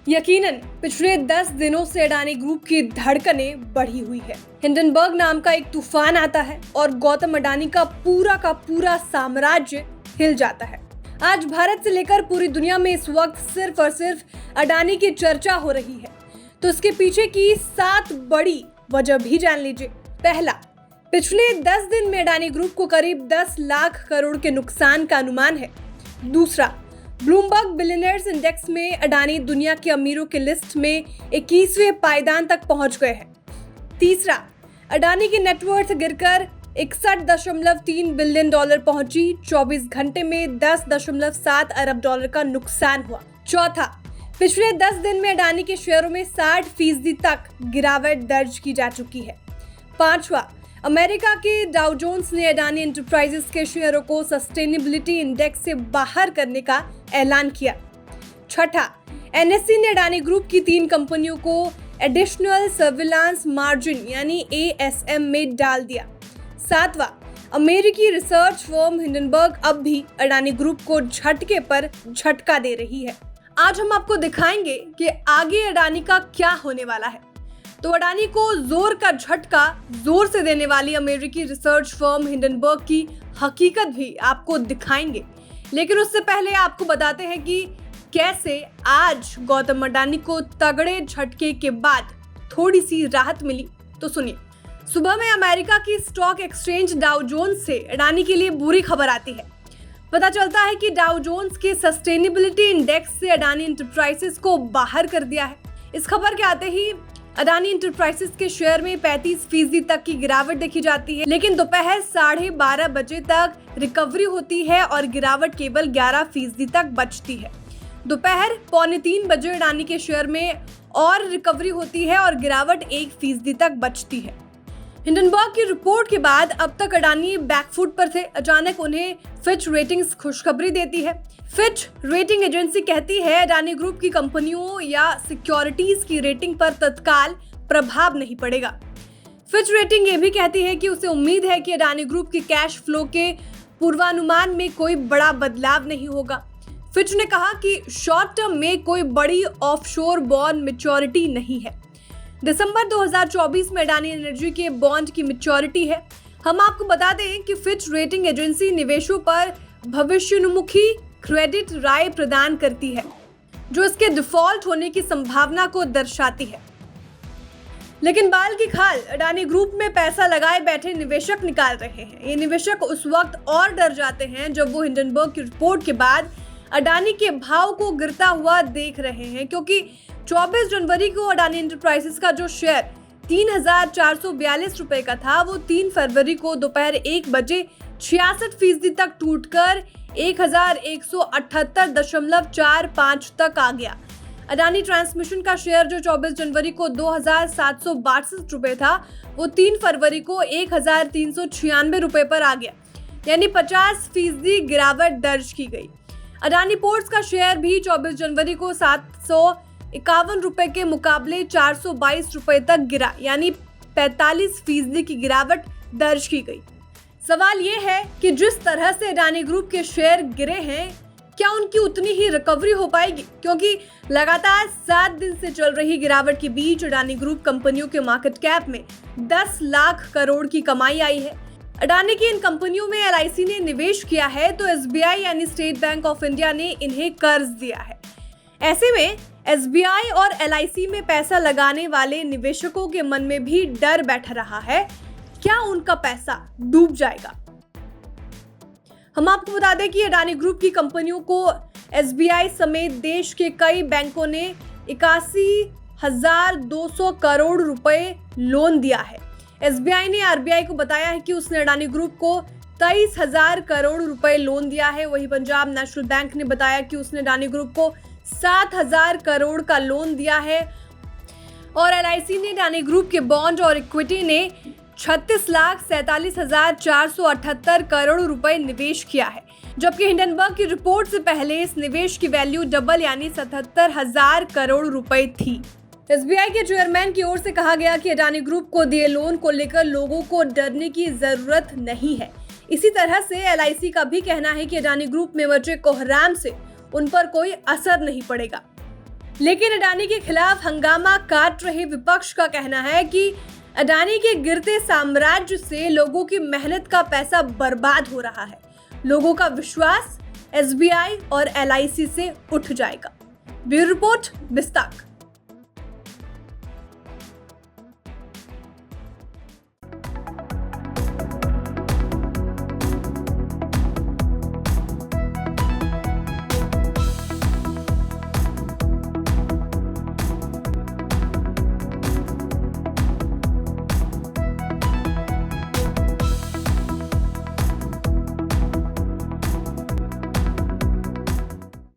यकीनन पिछले 10 दिनों से अडानी ग्रुप की धड़कनें बढ़ी हुई है। हिंडनबर्ग नाम का एक तूफान आता है और गौतम अडानी का पूरा साम्राज्य हिल जाता है। आज भारत से लेकर पूरी दुनिया में इस वक्त सिर्फ और सिर्फ अडानी की चर्चा हो रही है, तो इसके पीछे की 7 बड़ी वजह भी जान लीजिए। पहला, पिछले 10 दिन में अडानी ग्रुप को करीब 10 लाख करोड़ के नुकसान का अनुमान है। दूसरा, ब्लूमबर्ग बिलियनियर्स इंडेक्स में अडानी दुनिया के अमीरों की लिस्ट में 21वें पायदान तक पहुंच गए हैं। तीसरा, अडानी की नेटवर्थ गिरकर 61.3 बिलियन डॉलर पहुंची। 24 घंटे में 10.7 अरब डॉलर का नुकसान हुआ। चौथा, पिछले 10 दिन में अडानी के शेयरों में 60% तक गिरावट दर्ज की जा चुकी है। पांचवा, अमेरिका के डाउ जोन्स ने अडानी एंटरप्राइजेस के शेयरों को सस्टेनेबिलिटी इंडेक्स से बाहर करने का ऐलान किया। छठा, एनएसई ने अडानी ग्रुप की 3 कंपनियों को एडिशनल सर्विलांस मार्जिन यानी एएसएम में डाल दिया। सातवां, अमेरिकी रिसर्च फर्म हिंडनबर्ग अब भी अडानी ग्रुप को झटके पर झटका दे रही है। आज हम आपको दिखाएंगे कि आगे अडानी का क्या होने वाला है। तो अडानी को जोर का झटका जोर से देने वाली अमेरिकी रिसर्च फर्म हिंडनबर्ग की हकीकत भी आपको दिखाएंगे, लेकिन उससे पहले आपको बताते हैं कि कैसे आज गौतम अडानी को तगड़े झटके के बाद थोड़ी सी राहत मिली। तो सुनिए। सुबह में अमेरिका की स्टॉक एक्सचेंज डाउ जोन्स से अडानी के लिए बुरी खबर आती है। पता चलता है कि डाउ जोन्स के सस्टेनेबिलिटी इंडेक्स से अडानी एंटरप्राइजेस को बाहर कर दिया है। इस खबर के आते ही अडानी एंटरप्राइजेस के शेयर में 35% तक की गिरावट देखी जाती है, लेकिन दोपहर 12:30 बजे तक रिकवरी होती है और गिरावट केवल 11% तक बचती है। दोपहर 2:45 बजे अडानी के शेयर में और रिकवरी होती है और गिरावट 1% तक बचती है। हिंडनबर्ग की रिपोर्ट के बाद अब तक अडानी बैकफुट पर थे। अचानक उन्हें फिच रेटिंग्स खुशखबरी देती है। फिच रेटिंग एजेंसी कहती है अडानी ग्रुप की कंपनियों या सिक्योरिटीज की रेटिंग पर तत्काल प्रभाव नहीं पड़ेगा। फिच रेटिंग ये भी कहती है कि उसे उम्मीद है कि अडानी ग्रुप के कैश फ्लो के पूर्वानुमान में कोई बड़ा बदलाव नहीं होगा। फिच ने कहा कि शॉर्ट टर्म में कोई बड़ी ऑफशोर बॉन्ड मैच्योरिटी नहीं है। दिसंबर 2024 में अडानी एनर्जी के बॉन्ड की मैच्योरिटी है। हम आपको बता दें कि फिच रेटिंग एजेंसी निवेशों पर भविष्योन्मुखी क्रेडिट राय प्रदान करती है, जो इसके डिफॉल्ट होने की संभावना को दर्शाती है। लेकिन बाल की खाल अडानी ग्रुप में पैसा लगाए बैठे निवेशक निकाल रहे हैं। ये निवेशक उस वक्त और डर जाते हैं जब वो हिंडनबर्ग की रिपोर्ट के बाद अडानी के भाव को गिरता हुआ देख रहे हैं, क्योंकि 24 जनवरी को अडानी एंटरप्राइजेस का जो शेयर 3,442 रुपए का था, वो 3 फरवरी को दोपहर 1 बजे 66% तक टूटकर 1,178.45 तक आ गया। अडानी ट्रांसमिशन का शेयर जो 24 जनवरी को 2,762 रुपए था, वो 3 फरवरी को 1,396 रुपए पर आ गया, यानी 50% गिरावट दर्ज की गई। अडानी पोर्ट्स का शेयर भी 24 जनवरी को 751 रुपए के मुकाबले 422 रुपए तक गिरा, यानी 45% की गिरावट दर्ज की गई। सवाल ये है कि जिस तरह से अडानी ग्रुप के शेयर गिरे हैं, क्या उनकी उतनी ही रिकवरी हो पाएगी? क्योंकि लगातार 7 दिन से चल रही गिरावट के बीच अडानी ग्रुप कंपनियों के मार्केट कैप में 10 लाख करोड़ की कमाई आई है। अडानी की इन कंपनियों में एलआईसी ने निवेश किया है, तो एसबीआई यानी स्टेट बैंक ऑफ इंडिया ने इन्हें कर्ज दिया है। ऐसे में एसबीआई और एलआईसी में पैसा लगाने वाले निवेशकों के मन में भी डर बैठ रहा है, क्या उनका पैसा डूब जाएगा? हम आपको बता दें कि अडानी ग्रुप की कंपनियों को एसबीआई समेत देश के कई बैंकों ने 81,200 करोड़ रुपए लोन दिया है। एसबीआई ने आरबीआई को बताया है कि उसने अडानी ग्रुप को 23,000 करोड़ रुपए लोन दिया है। वहीं पंजाब नेशनल बैंक ने बताया कि उसने अडानी ग्रुप को 7,000 करोड़ का लोन दिया है और एलआईसी ने अडानी ग्रुप के बॉन्ड और इक्विटी ने 36,47,478 करोड़ रुपए निवेश किया है, जबकि हिंडनबर्ग की रिपोर्ट से पहले इस निवेश की वैल्यू डबल यानी 77,000 करोड़ रुपए थी। एसबीआई के चेयरमैन की ओर से कहा गया कि अडानी ग्रुप को दिए लोन को लेकर लोगों को डरने की जरूरत नहीं है। इसी तरह से एलआईसी का भी कहना है कि अडानी ग्रुप में मचे कोहराम से उन पर कोई असर नहीं पड़ेगा। लेकिन अडानी के खिलाफ हंगामा काट रहे विपक्ष का कहना है कि अडानी के गिरते साम्राज्य से लोगों की मेहनत का पैसा बर्बाद हो रहा है। लोगों का विश्वास SBI और LIC से उठ जाएगा। Bureau report, बिस्ताक।